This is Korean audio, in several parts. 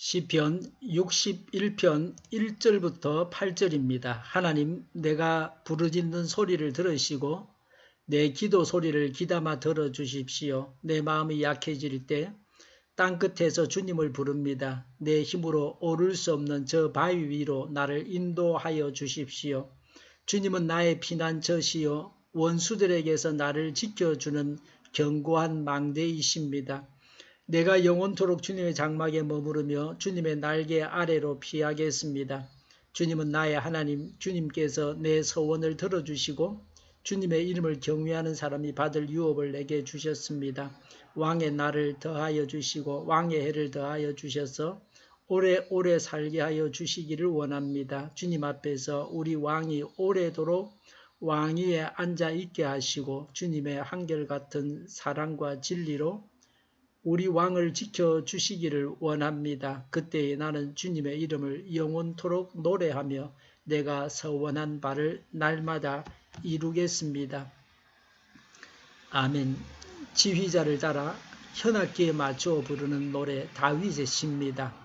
시편 61편 1절부터 8절입니다. 하나님, 내가 부르짖는 소리를 들으시고 내 기도 소리를 귀담아 들어주십시오. 내 마음이 약해질 때 땅끝에서 주님을 부릅니다. 내 힘으로 오를 수 없는 저 바위 위로 나를 인도하여 주십시오. 주님은 나의 피난처시요 원수들에게서 나를 지켜주는 견고한 망대이십니다. 내가 영원토록 주님의 장막에 머무르며 주님의 날개 아래로 피하겠습니다. 주님은 나의 하나님, 주님께서 내 서원을 들어주시고 주님의 이름을 경외하는 사람이 받을 유업을 내게 주셨습니다. 왕의 날을 더하여 주시고 왕의 해를 더하여 주셔서 오래오래 살게 하여 주시기를 원합니다. 주님 앞에서 우리 왕이 오래도록 왕위에 앉아 있게 하시고 주님의 한결같은 사랑과 진리로 우리 왕을 지켜주시기를 원합니다. 그때에 나는 주님의 이름을 영원토록 노래하며 내가 서원한 바를 날마다 이루겠습니다. 아멘. 지휘자를 따라 현악기에 맞추어 부르는 노래 다윗의 시입니다.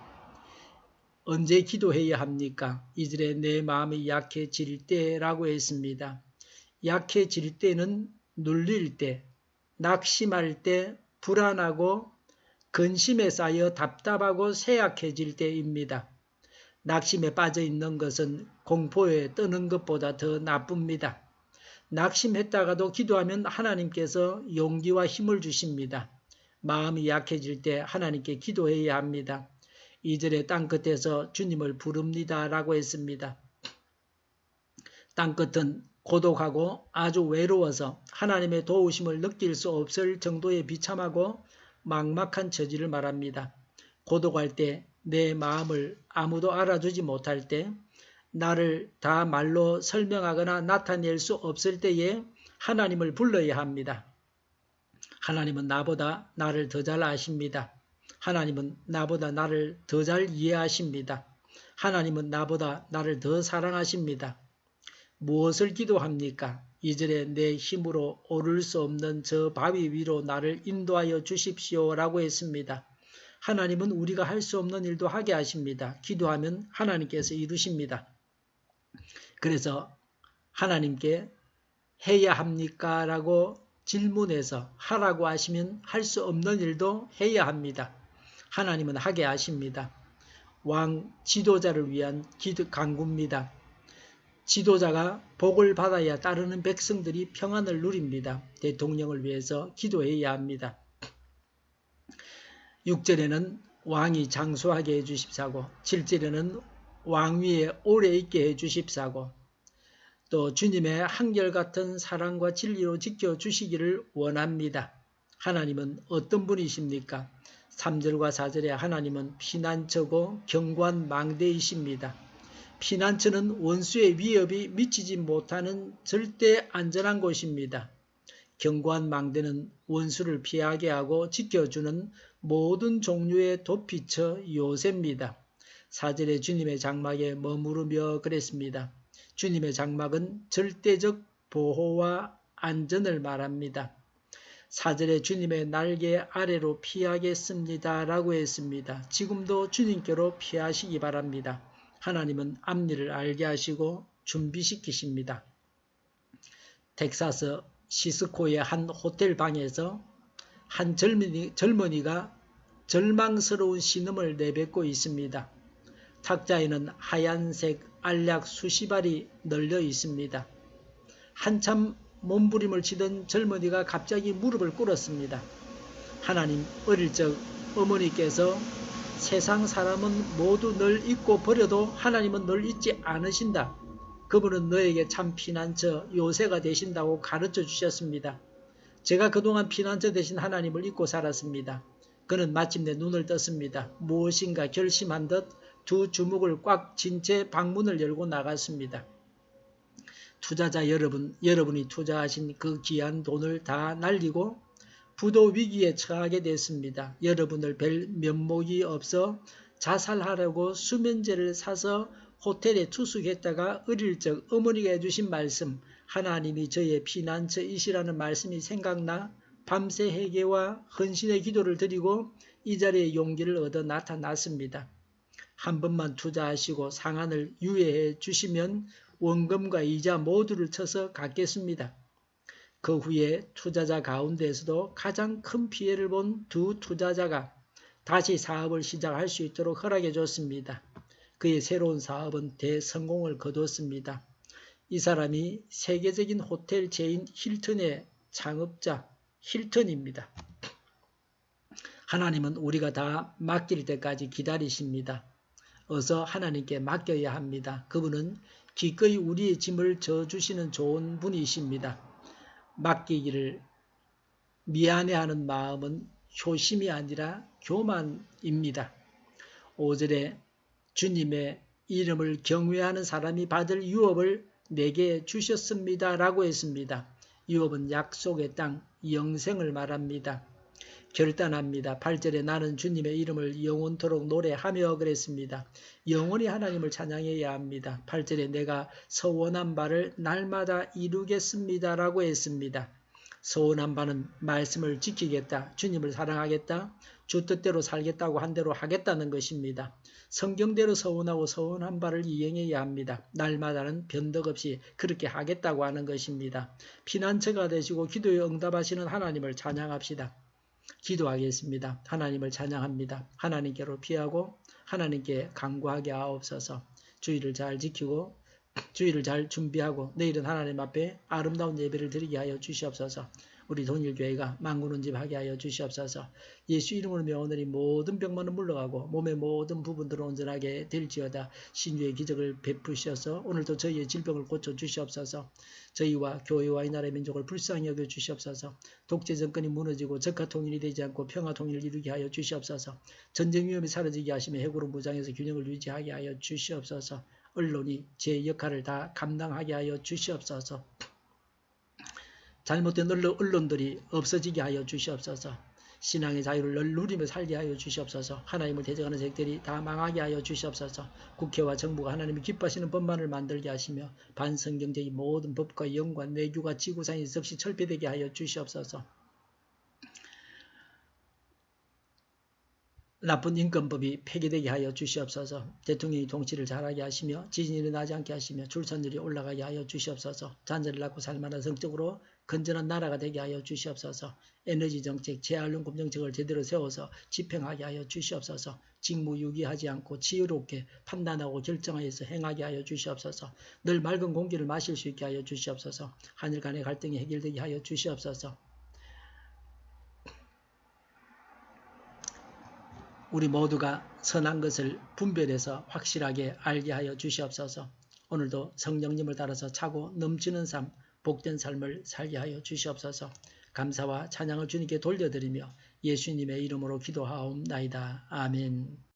언제 기도해야 합니까? 2절에 내 마음이 약해질 때라고 했습니다. 약해질 때는 눌릴 때, 낙심할 때, 불안하고 근심에 쌓여 답답하고 쇠약해질 때입니다. 낙심에 빠져 있는 것은 공포에 떠는 것보다 더 나쁩니다. 낙심했다가도 기도하면 하나님께서 용기와 힘을 주십니다. 마음이 약해질 때 하나님께 기도해야 합니다. 2절에 땅끝에서 주님을 부릅니다 라고 했습니다. 땅끝은 고독하고 아주 외로워서 하나님의 도우심을 느낄 수 없을 정도의 비참하고 막막한 처지를 말합니다. 고독할 때, 내 마음을 아무도 알아주지 못할 때, 나를 다 말로 설명하거나 나타낼 수 없을 때에 하나님을 불러야 합니다. 하나님은 나보다 나를 더 잘 아십니다. 하나님은 나보다 나를 더 잘 이해하십니다. 하나님은 나보다 나를 더 사랑하십니다. 무엇을 기도합니까? 2절에 내 힘으로 오를 수 없는 저 바위 위로 나를 인도하여 주십시오 라고 했습니다. 하나님은 우리가 할 수 없는 일도 하게 하십니다. 기도하면 하나님께서 이루십니다. 그래서 하나님께 해야 합니까? 라고 질문해서 하라고 하시면 할 수 없는 일도 해야 합니다. 하나님은 하게 하십니다. 왕 지도자를 위한 간구입니다. 지도자가 복을 받아야 따르는 백성들이 평안을 누립니다. 대통령을 위해서 기도해야 합니다. 6절에는 왕이 장수하게 해주십사고 7절에는 왕위에 오래 있게 해주십사고 또 주님의 한결같은 사랑과 진리로 지켜주시기를 원합니다. 하나님은 어떤 분이십니까? 3절과 4절에 하나님은 피난처고 견고한 망대이십니다. 피난처는 원수의 위협이 미치지 못하는 절대 안전한 곳입니다. 견고한 망대는 원수를 피하게 하고 지켜주는 모든 종류의 도피처 요새입니다. 4절에 주님의 장막에 머무르며 그랬습니다. 주님의 장막은 절대적 보호와 안전을 말합니다. 4절에 주님의 날개 아래로 피하겠습니다 라고 했습니다. 지금도 주님께로 피하시기 바랍니다. 하나님은 앞일을 알게 하시고 준비시키십니다. 텍사스 시스코의 한 호텔 방에서 한 젊은이가 절망스러운 신음을 내뱉고 있습니다. 탁자에는 하얀색 알약 수십 알이 널려 있습니다. 한참 몸부림을 치던 젊은이가 갑자기 무릎을 꿇었습니다. 하나님, 어릴 적 어머니께서 세상 사람은 모두 널 잊고 버려도 하나님은 널 잊지 않으신다. 그분은 너에게 참 피난처 요새가 되신다고 가르쳐 주셨습니다. 제가 그동안 피난처 되신 하나님을 잊고 살았습니다. 그는 마침내 눈을 떴습니다. 무엇인가 결심한 듯 두 주먹을 꽉 쥔 채 방문을 열고 나갔습니다. 투자자 여러분, 여러분이 투자하신 그 귀한 돈을 다 날리고 부도 위기에 처하게 됐습니다. 여러분을 뵐 면목이 없어 자살하려고 수면제를 사서 호텔에 투숙했다가 어릴 적 어머니가 해주신 말씀, 하나님이 저의 피난처이시라는 말씀이 생각나 밤새 회개와 헌신의 기도를 드리고 이 자리에 용기를 얻어 나타났습니다. 한 번만 투자하시고 상한을 유예해 주시면 원금과 이자 모두를 쳐서 갚겠습니다. 그 후에 투자자 가운데에서도 가장 큰 피해를 본 두 투자자가 다시 사업을 시작할 수 있도록 허락해 줬습니다. 그의 새로운 사업은 대성공을 거두었습니다. 이 사람이 세계적인 호텔 체인 힐튼의 창업자 힐튼입니다. 하나님은 우리가 다 맡길 때까지 기다리십니다. 어서 하나님께 맡겨야 합니다. 그분은 기꺼이 우리의 짐을 져주시는 좋은 분이십니다. 맡기기를 미안해하는 마음은 효심이 아니라 교만입니다. 5절에 주님의 이름을 경외하는 사람이 받을 유업을 내게 주셨습니다. 라고 했습니다. 유업은 약속의 땅, 영생을 말합니다. 결단합니다. 8절에 나는 주님의 이름을 영원토록 노래하며 그랬습니다. 영원히 하나님을 찬양해야 합니다. 8절에 내가 서원한 바를 날마다 이루겠습니다. 라고 했습니다. 서원한 바는 말씀을 지키겠다, 주님을 사랑하겠다, 주 뜻대로 살겠다고 한 대로 하겠다는 것입니다. 성경대로 서원하고 서원한 바를 이행해야 합니다. 날마다는 변덕 없이 그렇게 하겠다고 하는 것입니다. 피난처가 되시고 기도에 응답하시는 하나님을 찬양합시다. 기도하겠습니다. 하나님을 찬양합니다. 하나님께로 피하고 하나님께 간구하게 하옵소서. 주의를 잘 지키고 주의를 잘 준비하고 내일은 하나님 앞에 아름다운 예배를 드리게 하여 주시옵소서. 우리 동일교회가 만군의 집 하게 하여 주시옵소서. 예수 이름으로 명하노니 모든 병만은 물러가고 몸의 모든 부분들은 온전하게 될지어다. 신유의 기적을 베푸셔서 오늘도 저희의 질병을 고쳐 주시옵소서. 저희와 교회와 이 나라의 민족을 불쌍히 여겨 주시옵소서. 독재 정권이 무너지고 적화 통일이 되지 않고 평화 통일을 이루게 하여 주시옵소서. 전쟁 위험이 사라지게 하시며 해고로 무장해서 균형을 유지하게 하여 주시옵소서. 언론이 제 역할을 다 감당하게 하여 주시옵소서. 잘못된 언론들이 없어지게 하여 주시옵소서. 신앙의 자유를 누리며 살게 하여 주시옵소서. 하나님을 대적하는 세력들이 다 망하게 하여 주시옵소서. 국회와 정부가 하나님이 기뻐하시는 법만을 만들게 하시며 반성경적인 모든 법과 영과 내규가 지구상에 즉시 철폐되게 하여 주시옵소서. 나쁜 인권법이 폐기되게 하여 주시옵소서. 대통령이 통치를 잘하게 하시며 지진이 일어나지 않게 하시며 출산율이 올라가게 하여 주시옵소서. 자녀를 낳고 살만한 성적으로 건전한 나라가 되게 하여 주시옵소서. 에너지 정책, 재활용금 정책을 제대로 세워서 집행하게 하여 주시옵소서. 직무유기하지 않고 지혜롭게 판단하고 결정하여서 행하게 하여 주시옵소서. 늘 맑은 공기를 마실 수 있게 하여 주시옵소서. 하늘 간의 갈등이 해결되게 하여 주시옵소서. 우리 모두가 선한 것을 분별해서 확실하게 알게 하여 주시옵소서. 오늘도 성령님을 따라서 차고 넘치는 삶, 복된 삶을 살게 하여 주시옵소서. 감사와 찬양을 주님께 돌려드리며 예수님의 이름으로 기도하옵나이다. 아멘.